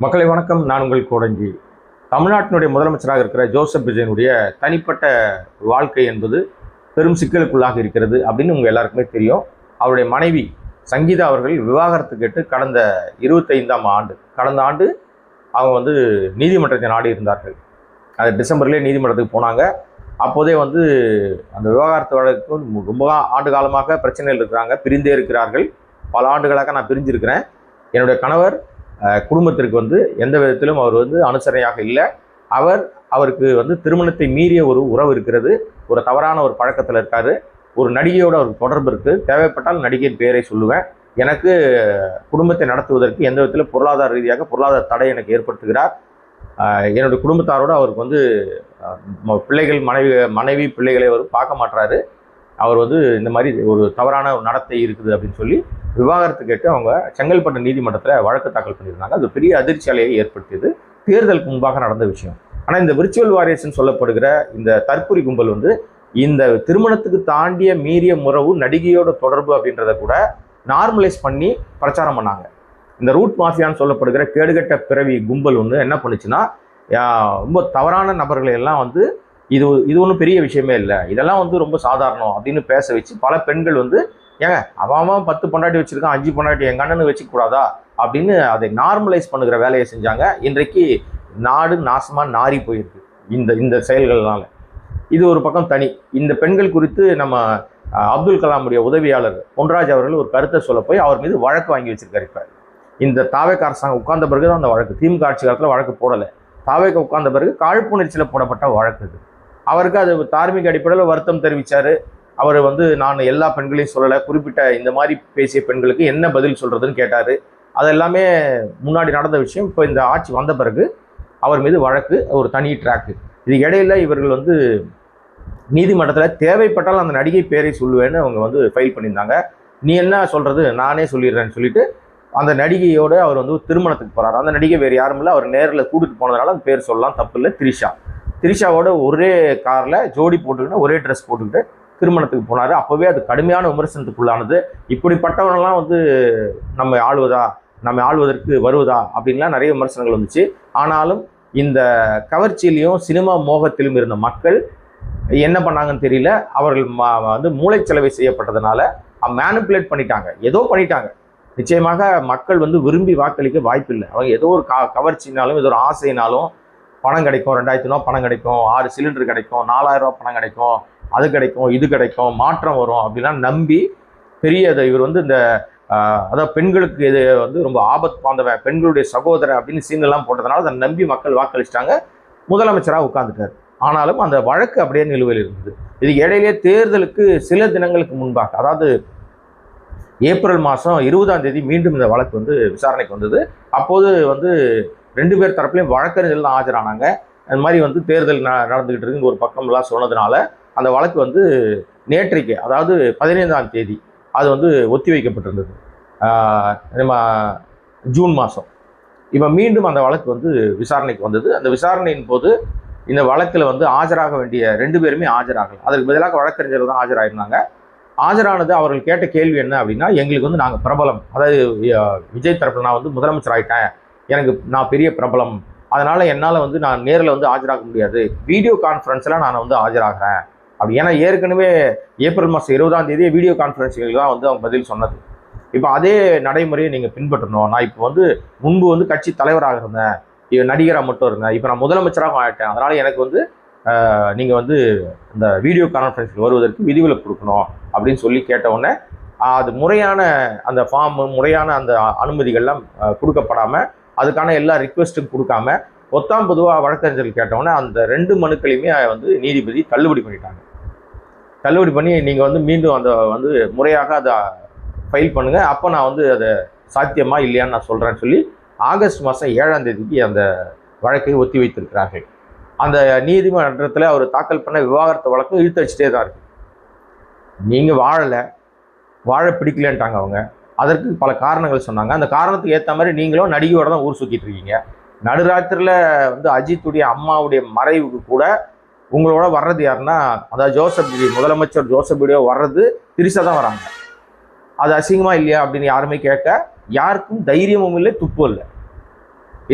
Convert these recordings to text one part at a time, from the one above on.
மக்களை வணக்கம். நான் உங்கள் கோடஞ்சி. தமிழ்நாட்டினுடைய முதலமைச்சராக இருக்கிற ஜோசப் விஜயனுடைய தனிப்பட்ட வாழ்க்கை என்பது பெரும் சிக்கலுக்குள்ளாக இருக்கிறது அப்படின்னு உங்கள் எல்லாருக்குமே தெரியும். அவருடைய மனைவி சங்கீதா அவர்கள் விவாகரத்து கேட்டு கடந்த 25ஆம் ஆண்டு அவங்க நீதிமன்றத்தை நாடி இருந்தார்கள். அது டிசம்பர்லேயே நீதிமன்றத்துக்கு போனாங்க. அப்போதே அந்த விவாகரத்து வழக்கு ரொம்ப ஆண்டு காலமாக பிரச்சனைகள் இருக்கிறாங்க, பிரிந்தே இருக்கிறார்கள். பல ஆண்டுகளாக நான் பிரிஞ்சிருக்கிறேன். என்னுடைய கணவர் குடும்பத்திற்கு எந்த விதத்திலும் அவர் அனுசரணையாக இல்லை. அவருக்கு திருமணத்தை மீறிய ஒரு உறவு இருக்கிறது. ஒரு தவறான ஒரு பழக்கத்தில் இருக்காரு. ஒரு நடிகையோட அவருக்கு தொடர்பு இருக்குது. தேவைப்பட்டால் நடிகையின் பெயரை சொல்லுவேன். எனக்கு குடும்பத்தை நடத்துவதற்கு எந்த விதத்தில் பொருளாதார ரீதியாக பொருளாதார தடை எனக்கு ஏற்படுத்துகிறார். என்னுடைய குடும்பத்தாரோடு அவருக்கு பிள்ளைகள் மனைவி பிள்ளைகளை அவர் பார்க்க மாட்டுறாரு. அவர் இந்த மாதிரி ஒரு தவறான நடத்தை இருக்குது அப்படின்னு சொல்லி விவாகரத்து கேட்டு அவங்க செங்கல்பட்டு நீதிமன்றத்தில் வழக்கு தாக்கல் பண்ணியிருந்தாங்க. அது பெரிய அதிர்ச்சி அலையை ஏற்படுத்தியது. தேர்தலுக்கு முன்பாக நடந்த விஷயம். ஆனால் இந்த விர்ச்சுவல் வாரியர்ஸ்ன்னு சொல்லப்படுகிற இந்த தற்கொலை கும்பல் இந்த திருமணத்துக்கு தாண்டிய மீறிய உறவு நடிகையோட தொடர்பு அப்படின்றத கூட நார்மலைஸ் பண்ணி பிரச்சாரம் பண்ணாங்க. இந்த ரூட் மாஃபியான்னு சொல்லப்படுகிற கேடுகட்ட பிறவி கும்பல் என்ன பண்ணுச்சுன்னா, ரொம்ப தவறான நபர்களை எல்லாம் இது ஒன்றும் பெரிய விஷயமே இல்லை, இதெல்லாம் ரொம்ப சாதாரணம் அப்படின்னு பேச வச்சு பல பெண்கள் ஏங்க அவன் 10 பொண்டாட்டி வச்சிருக்கான், 5 பொண்டாட்டி எங்கள் அண்ணனு வச்சுக்கூடாதா அப்படின்னு அதை நார்மலைஸ் பண்ணுகிற வேலையை செஞ்சாங்க. இன்றைக்கு நாடு நாசமாக நாரி போயிருக்கு இந்த செயல்கள்னால. இது ஒரு பக்கம் தனி. இந்த பெண்கள் குறித்து நம்ம அப்துல் கலாமுடைய உதவியாளர் பொன்ராஜ் அவர்கள் ஒரு கருத்தை சொல்ல போய் அவர் மீது வழக்கு வாங்கி வச்சிருக்காரு. இப்போ இந்த தாவேக அரசாங்கம் உட்கார்ந்த பிறகு தான் அந்த வழக்கு, திமுக ஆட்சி காலத்தில் வழக்கு போடலை, தாவேக உட்கார்ந்த பிறகு காழ்ப்புணர்ச்சியில் போடப்பட்ட வழக்கு இது. அவருக்கு அது தார்மீக அடிப்படையில் வருத்தம் தெரிவித்தார். அவர் நான் எல்லா பெண்களையும் சொல்லலை, குறிப்பிட்ட இந்த மாதிரி பேசிய பெண்களுக்கு என்ன பதில் சொல்கிறதுன்னு கேட்டார். அதெல்லாமே முன்னாடி நடந்த விஷயம். இப்போ இந்த ஆட்சி வந்த பிறகு அவர் மீது வழக்கு, ஒரு தனி ட்ராக்கு. இது இடையில இவர்கள் நீதிமன்றத்தில் தேவைப்பட்டால் அந்த நடிகை பேரை சொல்லுவேன்னு அவங்க ஃபைல் பண்ணியிருந்தாங்க. நீ என்ன சொல்கிறது, நானே சொல்லிடுறேன்னு சொல்லிட்டு அந்த நடிகையோடு அவர் திருமணத்துக்கு போகிறார். அந்த நடிகை வேறு யாரும் இல்லை, அவர் நேரில் கூட்டிகிட்டு போனதுனால அந்த பேர் சொல்லலாம், தப்பு இல்லை. திரிஷாவோட ஒரே காரில் ஜோடி போட்டுக்கிட்டு ஒரே ட்ரெஸ் போட்டுக்கிட்டு திருமணத்துக்கு போனார். அப்போவே அது கடுமையான விமர்சனத்துக்குள்ளானது. இப்படிப்பட்டவனெல்லாம் நம்ம ஆள்வதற்கு வருவதா அப்படின்லாம் நிறைய விமர்சனங்கள் வந்துச்சு. ஆனாலும் இந்த கவர்ச்சியிலையும் சினிமா மோகத்திலும் இருந்த மக்கள் என்ன பண்ணாங்கன்னு தெரியல. அவர்கள் மூளைச்சலவை செய்யப்பட்டதுனால மேனிப்புலேட் பண்ணிட்டாங்க, ஏதோ பண்ணிட்டாங்க. நிச்சயமாக மக்கள் விரும்பி வாக்களிக்க வாய்ப்பு இல்லை. அவங்க ஏதோ ஒரு கவர்ச்சினாலும் ஏதோ ஒரு ஆசைனாலும் பணம் கிடைக்கும், 2000 ரூபா பணம் கிடைக்கும், 6 சிலிண்டர் கிடைக்கும், 4000 ரூபா பணம் கிடைக்கும், அது கிடைக்கும், இது கிடைக்கும், மாற்றம் வரும் அப்படிலாம் நம்பி பெரிய இவர் இந்த அதாவது பெண்களுக்கு இது ரொம்ப ஆபத்து பாந்தவன், பெண்களுடைய சகோதரன் அப்படின்னு சீனெல்லாம் போட்டதுனால அதை நம்பி மக்கள் வாக்களிச்சிட்டாங்க. முதலமைச்சராக உட்கார்ந்துட்டார். ஆனாலும் அந்த வழக்கு அப்படியே நிலுவையில் இருந்தது. இதுக்கு இடையிலே தேர்தலுக்கு சில தினங்களுக்கு முன்பாக, அதாவது ஏப்ரல் மாதம் 20ஆம் தேதி மீண்டும் இந்த வழக்கு விசாரணைக்கு வந்தது. அப்போது 2 பேர் தரப்புலையும் வழக்கறிஞர்கள் ஆஜரானாங்க. அது மாதிரி தேர்தல் நடந்துகிட்டு இருக்குன்னு ஒரு பக்கம்லாம் சொன்னதுனால அந்த வழக்கு நேற்றைக்கு, அதாவது 15ஆம் தேதி அது ஒத்தி வைக்கப்பட்டிருந்தது, நம்ம ஜூன் மாதம். இப்போ மீண்டும் அந்த வழக்கு விசாரணைக்கு வந்தது. அந்த விசாரணையின் போது இந்த வழக்கில் ஆஜராக வேண்டிய 2 பேருமே ஆஜராகலை. அதற்கு பதிலாக வழக்கறிஞர்கள் தான் ஆஜராயிருந்தாங்க. ஆஜரானது அவர்கள் கேட்ட கேள்வி என்ன அப்படின்னா, எங்களுக்கு நாங்கள் பிரபலம், அதாவது விஜய் தரப்பில் நான் முதலமைச்சர் ஆகிட்டேன், நான் பெரிய பிரபலம், அதனால் என்னால் நான் நேரில் ஆஜராக முடியாது, வீடியோ கான்ஃபரன்ஸில் நான் ஆஜராகிறேன் அப்படி. ஏன்னா ஏற்கனவே ஏப்ரல் மாதம் 20ஆம் தேதியே வீடியோ கான்ஃபரன்ஸுகள் தான் அவங்க பதில் சொன்னது. இப்போ அதே நடைமுறையை நீங்கள் பின்பற்றணும். நான் இப்போ முன்பு கட்சி தலைவராக இருந்தேன், நடிகராக மட்டும் இருந்தேன், இப்போ நான் முதலமைச்சராக ஆகிட்டேன், அதனால் எனக்கு நீங்கள் இந்த வீடியோ கான்ஃபரன்ஸுக்கு வருவதற்கு விதிவிலக்கு கொடுக்கணும் அப்படின்னு சொல்லி கேட்டவுடனே அது முறையான அந்த ஃபார்மு, முறையான அந்த அனுமதிகள்லாம் கொடுக்கப்படாமல், அதுக்கான எல்லா ரிக்வெஸ்ட்டும் கொடுக்காம பொத்தாம் பொதுவாக வழக்கறிஞர்கள் கேட்டவுடனே அந்த 2 மனுக்களையுமே நீதிபதி தள்ளுபடி பண்ணிட்டாங்க. தள்ளுபடி பண்ணி நீங்கள் மீண்டும் அந்த முறையாக அதை ஃபைல் பண்ணுங்கள், அப்போ நான் அதை சாத்தியமா இல்லையான்னு நான் சொல்கிறேன்னு சொல்லி ஆகஸ்ட் மாதம் 7ஆம் தேதிக்கு அந்த வழக்கை ஒத்தி வைத்திருக்கிறார்கள். அந்த நீதிமன்றத்தில் அவர் தாக்கல் பண்ண விவாகரத்து வழக்கம் இழுத்தடிச்சிட்டே தான் இருக்குது. நீங்கள் வாழ பிடிக்கலன்ட்டாங்க அவங்க. அதற்கு பல காரணங்கள் சொன்னாங்க. அந்த காரணத்துக்கு ஏற்ற மாதிரி நீங்களும் நடிகையோட தான் ஊர் சுற்றிட்டு இருக்கீங்க. நடுராத்திரியில் அஜித்துடைய அம்மாவுடைய மறைவுக்கு கூட உங்களோட வர்றது யாருன்னா, அதாவது ஜோசப் விஜய், முதலமைச்சர் ஜோசப் விஜய் வர்றது திரிஷா தான் வராங்க. அது அசிங்கமா இல்லையா அப்படின்னு யாருமே கேட்க யாருக்கும் தைரியமும் இல்லை, துப்பும் இல்லை.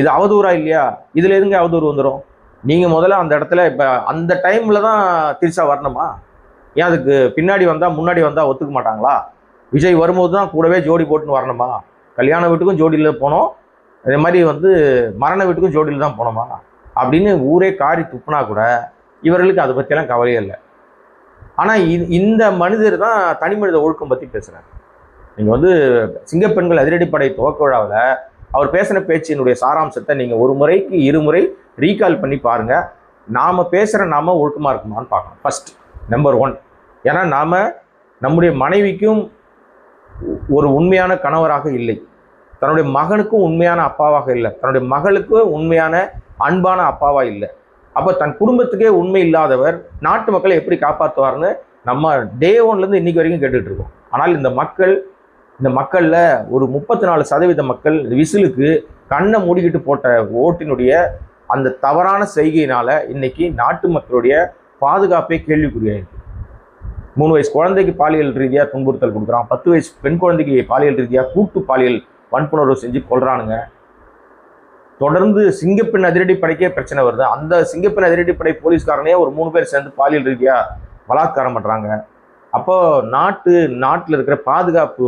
இது அவதூறா இல்லையா? இதுல எதுங்க அவதூறு வந்துடும்? நீங்க முதல்ல அந்த இடத்துல இப்ப அந்த டைம்ல தான் திரிஷா வரணுமா? ஏன் அதுக்கு பின்னாடி வந்தா முன்னாடி வந்தா ஒத்துக்க மாட்டாங்களா? விஜய் வரும்போது தான் கூடவே ஜோடி போட்டுன்னு வரணுமா? கல்யாண வீட்டுக்கும் ஜோடியில் போனோம், அதே மாதிரி மரண வீட்டுக்கும் ஜோடியில் தான் போனோமா அப்படின்னு ஊரே காரி துப்புனா கூட இவர்களுக்கு அதை பற்றியெல்லாம் கவலையே இல்லை. ஆனால் இந்த மனிதர் தான் தனி மனித ஒழுக்கம் பற்றி பேசுகிறார். நீங்கள் சிங்கப்பெண்கள் அதிரடிப்படை துவக்க விழாவில் அவர் பேசின பேச்சினுடைய சாராம்சத்தை நீங்கள் ஒரு முறைக்கு இருமுறை ரீகால் பண்ணி பாருங்கள். நாம் பேசுகிற நாம ஒழுக்கமாக இருக்குமான்னு பார்க்கணும். First number 1. ஏன்னா நாம் நம்முடைய மனைவிக்கும் ஒரு உண்மையான கணவராக இல்லை, தன்னுடைய மகனுக்கும் உண்மையான அப்பாவாக இல்லை, தன்னுடைய மகளுக்கு உண்மையான அன்பான அப்பாவா இல்லை. அப்போ தன் குடும்பத்துக்கே உண்மை இல்லாதவர் நாட்டு மக்களை எப்படி காப்பாற்றுவார்னு நம்ம டே 1லேருந்து இன்னைக்கு வரைக்கும் கேட்டுட்டு இருக்கோம். ஆனால் இந்த மக்களில் ஒரு 34% மக்கள் விசிலுக்கு கண்ணை மூடிக்கிட்டு போட்ட ஓட்டினுடைய அந்த தவறான செய்கையினால இன்னைக்கு நாட்டு மக்களுடைய பாதுகாப்பே கேள்விக்குறியாயிருக்கு. 3 வயசு குழந்தைக்கு பாலியல் ரீதியாக துன்புறுத்தல் கொடுக்குறான், 10 வயசு பெண் குழந்தைக்கு பாலியல் ரீதியாக கூட்டு பாலியல் வன்புணர்வு செஞ்சு கொள்றானுங்க. தொடர்ந்து சிங்கப்பெண் அதிரடிப்படைக்கே பிரச்சனை வருது. அந்த சிங்கப்பெண் அதிரடிப்படை போலீஸ்காரனே ஒரு 3 பேர் சேர்ந்து பாலியல் ரீதியாக பலாத்காரம் பண்ணுறாங்க. அப்போ நாட்டில் இருக்கிற பாதுகாப்பு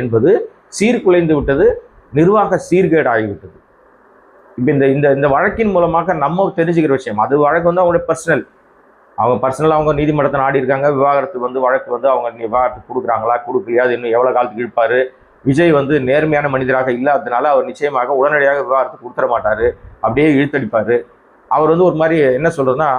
என்பது சீர்குலைந்து விட்டது, நிர்வாக சீர்கேடு ஆகிவிட்டது. இப்போ இந்த வழக்கின் மூலமாக நம்ம தெரிஞ்சுக்கிற விஷயம், அது வழக்கு அவங்களுடைய பர்சனல் அவங்க நீதிமன்றத்தை நாடி இருக்காங்க. விவாகரத்து வழக்கு அவங்க விவாகரத்து கொடுக்குறாங்களா கொடுக்கலையா, அது இன்னும் எவ்வளோ காலத்துக்கு இழுப்பாரு. விஜய் நேர்மையான மனிதராக இல்லாததுனால அவர் நிச்சயமாக உடனடியாக விவாகரத்து கொடுத்துட மாட்டார், அப்படியே இழுத்தடிப்பார். அவர் ஒரு மாதிரி என்ன சொல்கிறதுனா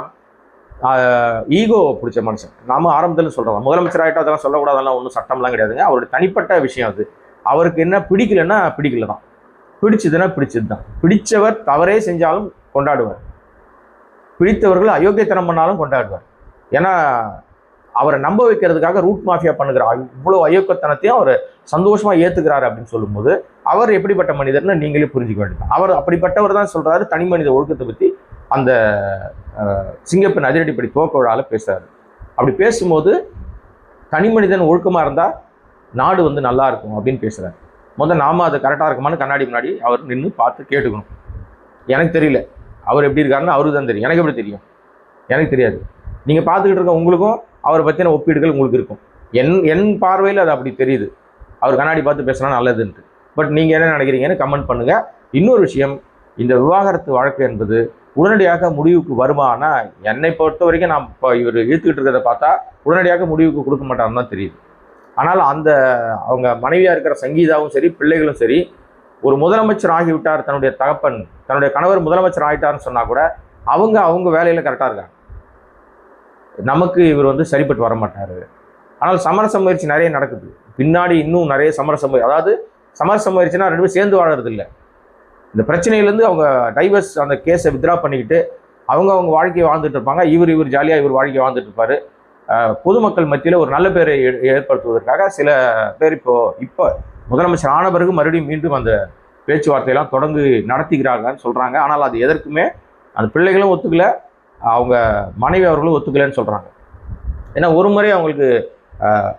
ஈகோ பிடிச்ச மனுஷன். நாம ஆரம்பத்தில் சொல்கிறோம் முதலமைச்சர் ஆகிட்டா அதெல்லாம் சொல்லக்கூடாது, அதெல்லாம் ஒன்றும் சட்டம்லாம் கிடையாதுங்க. அவருடைய தனிப்பட்ட விஷயம் அது. அவருக்கு என்ன பிடிக்கலன்னா பிடிக்கல தான், பிடிச்சதுன்னா பிடிச்சது தான். பிடிச்சவர் தவறே செஞ்சாலும் கொண்டாடுவார், பிடித்தவர்கள் அயோக்கியத்தனம் பண்ணாலும் கொண்டாடுவார். ஏன்னா அவரை நம்ப வைக்கிறதுக்காக ரூட் மாஃபியா பண்ணுகிறார். இவ்வளோ அயோக்கியத்தனத்தையும் அவர் சந்தோஷமாக ஏற்றுக்கிறாரு அப்படின்னு சொல்லும்போது அவர் எப்படிப்பட்ட மனிதர்னு நீங்களே புரிஞ்சுக்க வேண்டியது. அவர் அப்படிப்பட்டவர் தான் சொல்கிறாரு தனி மனித ஒழுக்கத்தை பற்றி அந்த சிங்கப்பெண் அதிரடிப்படை துவக்க விழாவில் பேசுகிறாரு. அப்படி பேசும்போது தனி மனிதன் ஒழுக்கமாக இருந்தால் நாடு நல்லா இருக்கும் அப்படின்னு பேசுகிறார். நாம அது கரெக்டாக இருக்குமான்னு கண்ணாடி முன்னாடி அவர் நின்று பார்த்து கேட்டுக்கணும். எனக்கு தெரியல அவர் எப்படி இருக்காருன்னு அவருக்கு தான் தெரியும், எனக்கு எப்படி தெரியும்? எனக்கு தெரியாது. நீங்கள் பார்த்துக்கிட்டு இருக்க உங்களுக்கும் அவரை பற்றின ஒப்பீடுகள் உங்களுக்கு இருக்கும். என் பார்வையில் அது அப்படி தெரியுது, அவர் கண்ணாடி பார்த்து பேசினா நல்லதுன்ட்டு. பட் நீங்கள் என்ன நினைக்கிறீங்கன்னு கமெண்ட் பண்ணுங்கள். இன்னொரு விஷயம், இந்த விவாகரத்து வழக்கு என்பது உடனடியாக முடிவுக்கு வருமானா என்னை பொறுத்த வரைக்கும் நான் இப்போ இவர் இழுத்துக்கிட்டு இருக்கிறத பார்த்தா உடனடியாக முடிவுக்கு கொடுக்க மாட்டாருன்னு தான் தெரியுது. ஆனால் அவங்க மனைவியாக இருக்கிற சங்கீதாவும் சரி பிள்ளைகளும் சரி ஒரு முதலமைச்சர் ஆகிவிட்டார், தன்னுடைய கணவர் முதலமைச்சர் ஆகிட்டார்னு சொன்னால் கூட அவங்க வேலையில் கரெக்டாக இருக்காங்க. நமக்கு இவர் சரிப்பட்டு வர மாட்டார். ஆனால் சமரச முயற்சி நிறைய நடக்குது பின்னாடி, இன்னும் நிறைய சமரச முயற்சினா 2 பேரும் சேர்ந்து வாழறது இல்லை. இந்த பிரச்சனையிலேருந்து அவங்க டைவர்ஸ் அந்த கேஸை வித்ரா பண்ணிக்கிட்டு அவங்க வாழ்க்கையை வாழ்ந்துட்டு இருப்பாங்க. இவர் ஜாலியாக இவர் வாழ்க்கையை வாழ்ந்துட்டு இருப்பார். பொதுமக்கள் மத்தியில் ஒரு நல்ல பேரை ஏற்படுத்துவதற்காக சில பேர் இப்போ முதலமைச்சர் ஆன பிறகு மறுபடியும் மீண்டும் அந்த பேச்சுவார்த்தையெல்லாம் தொடர்ந்து நடத்திக்கிறாங்கன்னு சொல்கிறாங்க. ஆனால் அது எதற்குமே அந்த பிள்ளைகளும் ஒத்துக்கலை, அவங்க மனைவி அவர்களும் ஒத்துக்கலைன்னு சொல்கிறாங்க. ஏன்னா ஒரு முறை அவங்களுக்கு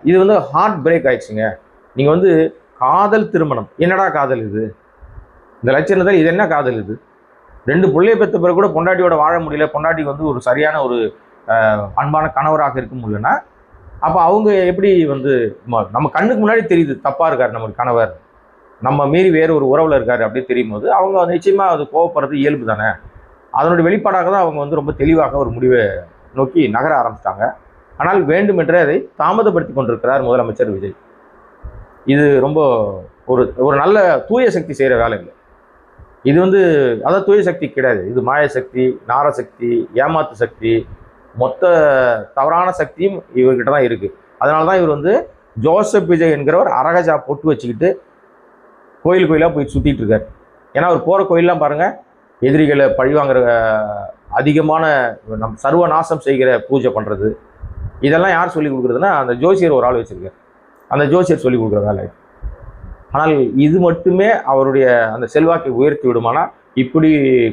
இது ஹார்ட் பிரேக் ஆயிடுச்சுங்க. நீங்கள் காதல் திருமணம், என்னடா காதல் இது, இந்த லட்சணத்தில் இது என்ன காதல் இது? 2 பிள்ளையை பெற்ற பிறகு கூட பொண்டாட்டியோட வாழ முடியல, பொண்டாட்டிக்கு ஒரு சரியான ஒரு அன்பான கணவராக இருக்க முடியலன்னா அப்போ அவங்க எப்படி நம்ம கண்ணுக்கு முன்னாடி தெரியுது தப்பாக இருக்கார் நம்ம கணவர், நம்ம மீறி வேறு ஒரு உறவில் இருக்காரு அப்படின்னு தெரியும் போது அவங்க நிச்சயமாக அது கோவப்படுறது இயல்பு தானே. அதனுடைய வெளிப்பாடாக தான் அவங்க ரொம்ப தெளிவாக ஒரு முடிவை நோக்கி நகர ஆரம்பிச்சிட்டாங்க. ஆனால் வேண்டுமென்றே அதை தாமதப்படுத்தி கொண்டிருக்கிறார் முதலமைச்சர் விஜய். இது ரொம்ப ஒரு நல்ல தூய சக்தி செய்கிற வேலை இல்லை. இது அதாவது தூய சக்தி கிடையாது, இது மாய சக்தி, நார சக்தி, ஏமாத்து சக்தி, மொத்த தவறான சக்தியும் இவர்கிட்ட தான் இருக்குது. அதனால தான் இவர் ஜோசப் விஜய் என்கிறவர் அரகஜா பொட்டு வச்சுக்கிட்டு கோயிலாக போய் சுற்றிட்டு இருக்கார். ஏன்னா அவர் போகிற கோயிலெலாம் பாருங்கள், எதிரிகளை பழிவாங்கிற அதிகமான சர்வநாசம் செய்கிற பூஜை பண்ணுறது, இதெல்லாம் யார் சொல்லிக் கொடுக்குறதுன்னா அந்த ஜோசியர் ஒரு ஆள் வச்சுருக்கார், அந்த ஜோசியர் சொல்லிக் கொடுக்குற வேலை. ஆனால் இது மட்டுமே அவருடைய அந்த செல்வாக்கை உயர்த்தி விடுமானா, இப்படி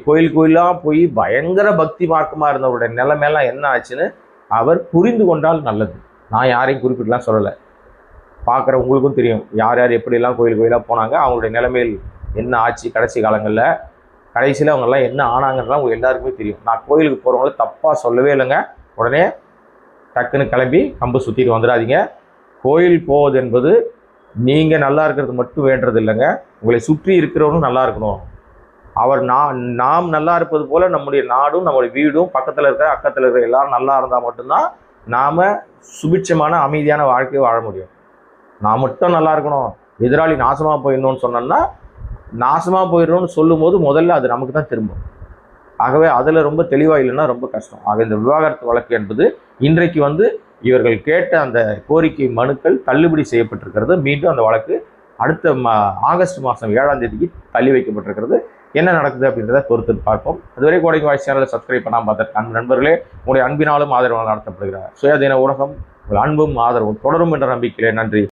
கோயிலாக போய் பயங்கர பக்தி மார்க்கமாக இருந்தவருடைய நிலைமையெல்லாம் என்ன ஆச்சுன்னு அவர் புரிந்து கொண்டால் நல்லது. நான் யாரையும் குறிப்பிட்டுலாம் சொல்லலை, பார்க்குற உங்களுக்கும் தெரியும் யார் எப்படிலாம் கோயிலாக போனாங்க, அவங்களுடைய நிலைமையில் என்ன ஆச்சு கடைசி காலங்களில். கடைசியில் அவங்கெல்லாம் என்ன ஆனாங்கன்றலாம் உங்களுக்கு எல்லாருக்குமே தெரியும். நான் கோயிலுக்கு போகிறவங்கள தப்பாக சொல்லவே இல்லைங்க. உடனே டக்குன்னு கிளம்பி கம்பு சுற்றிட்டு வந்துடாதீங்க. கோயில் போவது என்பது நீங்கள் நல்லா இருக்கிறது மட்டும் வேண்டது இல்லைங்க, உங்களை சுற்றி இருக்கிறவனும் நல்லா இருக்கணும். நாம் நல்லா இருப்பது போல் நம்முடைய நாடும் நம்முடைய வீடும் பக்கத்தில் இருக்கிற அக்கத்தில் இருக்கிற எல்லாரும் நல்லா இருந்தால் மட்டும்தான் நாம் சுபிட்சமான அமைதியான வாழ்க்கையை வாழ முடியும். நான் மட்டும் நல்லா இருக்கணும், எதிராளி நாசமாக போயிடணும்னு சொன்னோம்னா நாசமாக போயிடணும்னு சொல்லும் போது முதல்ல அது நமக்கு தான் திரும்பும். ஆகவே அதில் ரொம்ப தெளிவாக இல்லைன்னா ரொம்ப கஷ்டம். ஆக இந்த விவாகரத்து வழக்கு என்பது இன்றைக்கு இவர்கள் கேட்ட அந்த கோரிக்கை மனுக்கள் தள்ளுபடி செய்யப்பட்டிருக்கிறது. மீண்டும் அந்த வழக்கு அடுத்த ஆகஸ்ட் மாதம் 7ஆம் தேதிக்கு தள்ளி வைக்கப்பட்டிருக்கிறது. என்ன நடக்குது அப்படின்றத பொறுத்து பார்ப்போம். அதுவரை கோடைக்கு வாய்ஸ் சேனலை சப்ஸ்கிரைப் பண்ணாமல் பார்த்துருக்க நண்பர்களே, உங்களுடைய அன்பினாலும் ஆதரவால் நடத்தப்படுகிறார் சுயாதீன ஊடகம். உங்கள் அன்பும் ஆதரவும் தொடரும் என்ற நம்பிக்கையிலே நன்றி.